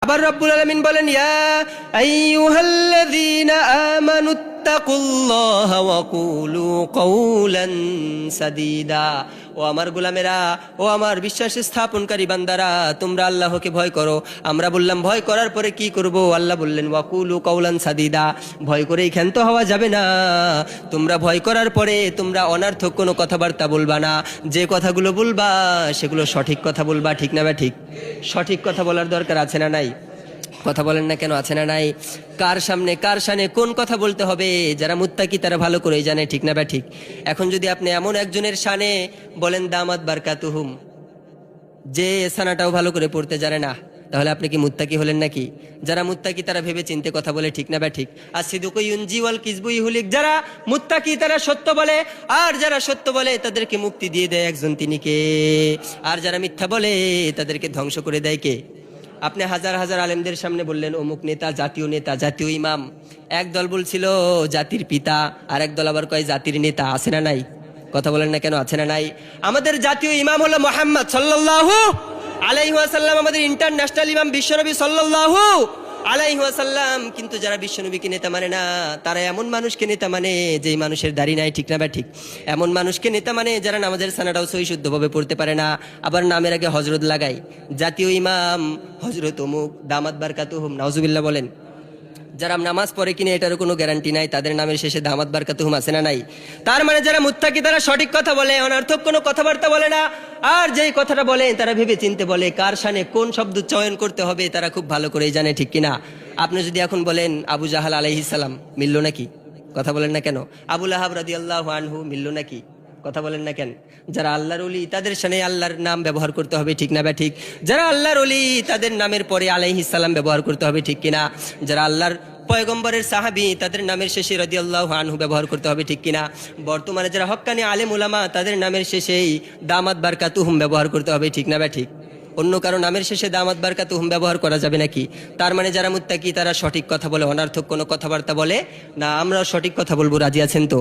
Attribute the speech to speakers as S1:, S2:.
S1: আবার রব্বুল আলামিন বলেন, ইয়া আইয়ুহাল্লাযীনা আমানুত্তাকুল্লাহা ওয়া কুলু কওলান সাদীদা। ও আমার গোলামেরা, ও আমার বিশ্বাস স্থাপনকারী বান্দারা, তোমরা আল্লাহকে ভয় করো। আমরা বললাম ভয় করার পরে কি করব? আল্লাহ বললেন ওয়া কুলু কওলান সাদীদা, ভয় করেই ক্ষান্ত হওয়া যাবে না। তোমরা ভয় করার পরে তোমরা অনার্থক কোনো কথাবার্তা বলবা না। যে কথাগুলো বলবা সেগুলো সঠিক কথা বলবা, ঠিক না? ঠিক সঠিক কথা বলার দরকার আছে না নাই? কথা বলেন না কেন? আছে না নাই? কার সামনে কার শানে কোন কথা বলতে হবে যারা মুত্তাকি তারা ভালো করেই জানে, ঠিক না? ঠিক। এখন যদি আপনি এমন একজনের শানে বলেন দামাত বারকাতুহুম, যে সানাটাও ভালো করে পড়তে জানে না, তাহলে আপনি কি মুত্তাকি হলেন নাকি? যারা মুত্তাকি তারা ভেবে চিনতে কথা বলে, ঠিক না? ঠিক। আর সিদুকু ইউনজি ওয়াল কিযবু ইহলিক, যারা মুত্তাকি তারা সত্য বলে, আর যারা সত্য বলে তাদেরকে মুক্তি দিয়ে দেয় একজন, তিনি কে? আর যারা মিথ্যা বলে তাদেরকে ধ্বংস করে দেয় কে? আপনি হাজার হাজার আলেমদের সামনে বললেন অমুক নেতা, জাতীয় ইমাম। এক দল বলছিল জাতির পিতা, আর এক দল আবার কয় জাতির নেতা। আছে না নাই? কথা বলেন না কেন? আছে না নাই? আমাদের জাতীয় ইমাম হলো মুহাম্মদ সাল্লাল্লাহু আলাইহি ওয়াসাল্লাম, আমাদের ইন্টারন্যাশনাল ইমাম বিশ্বনবী সাল্লাল্লাহু আলাইহি ওয়াসাল্লাম। কিন্তু যারা বিশ্বনবীকে নেতা মানে না, তারা এমন মানুষকে নেতা মানে যেই মানুষের দাড়ি নাই, ঠিক না? ঠিক। এমন মানুষকে নেতা মানে যারা নামাজের সানাটাও সহি শুদ্ধভাবে পড়তে পারে না, আবার নামের আগে হজরত লাগায়। জাতীয় ইমাম হজরত অমুক দামাত বারকাতুহুম, নাউজুবিল্লাহ বলেন। যারা নামাজ পড়ে কিনা এটারও কোনো গ্যারান্টি নাই, তাদের নামের শেষে দামাত বারকাতুহুম আছে না নাই? তার মানে যারা মুত্তাকি তারা সঠিক কথা বলে, অনর্থক কোনো কথাবার্তা বলে না। আর যেই কথাটা বলে তারা ভেবে চিনতে বলে, কার শানে কোন শব্দ চয়ন করতে হবে তারা খুব ভালো করেই জানে, ঠিক কিনা? আপনি যদি এখন বলেন আবু জাহাল আলাইহিস সালাম, মিলল নাকি? কথা বলেন না কেন? আবু লাহাব রাদিয়াল্লাহু আনহু, মিলল নাকি? কথা বলেন না কেন? যারা আল্লাহর ওলি তাদের শানে আল্লাহর নাম ব্যবহার করতে হবে, ঠিক না? ঠিক। যারা আল্লাহর ওলি তাদের নামের পরে আলাইহিস সালাম ব্যবহার করতে হবে, ঠিক কিনা? যারা আল্লাহর পয়গম্বরের সাহাবী তাদের নামের শেষে রাদিয়াল্লাহু আনহু ব্যবহার করতে হবে, ঠিক কিনা? বর্তমানে যারা হক্কানি আলেম উলামা তাদের নামের শেষেই দামাত বারকাতুহুম ব্যবহার করতে হবে, ঠিক না? ঠিক। অন্য কারো নামের শেষে দামাত বারকাতুহুম ব্যবহার করা যাবে নাকি? তার মানে যারা মুত্তাকি তারা সঠিক কথা বলে, অনার্থক কোনো কথাবার্তা বলে না। আমরা সঠিক কথা বলবো, রাজি আছেন তো?